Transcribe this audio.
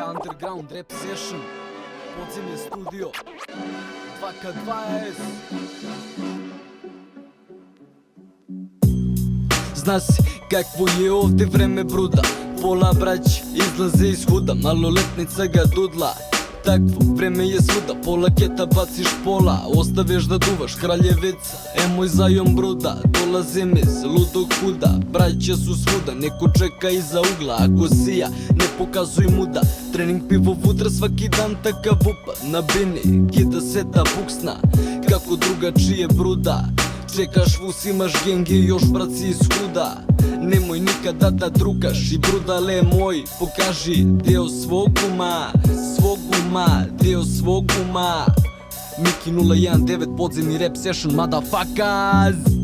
Underground rap session, podzemlje studio 2K20. Zna si kakvo je ovde vreme bruda, pola brać izlaze iz huda, maloletnica ga dudla. Takvo vreme je svuda, pola keta baciš pola, ostaviš da duvaš kraljevica, moj zajom bruda, dolazim iz ludog huda, braća su svuda, neko čeka iza ugla, ako sija ne pokazuj muda, trening pivo vudra svaki dan takav upad na bini, kida seta buksna, kako drugačije bruda, čekaš vus imaš genge još braci iz huda, nemoj nikada da drugaš i brudale moj, pokaži deo svog uma, deo svog uma. Miki 019 podzemni rap session, motherfuckers.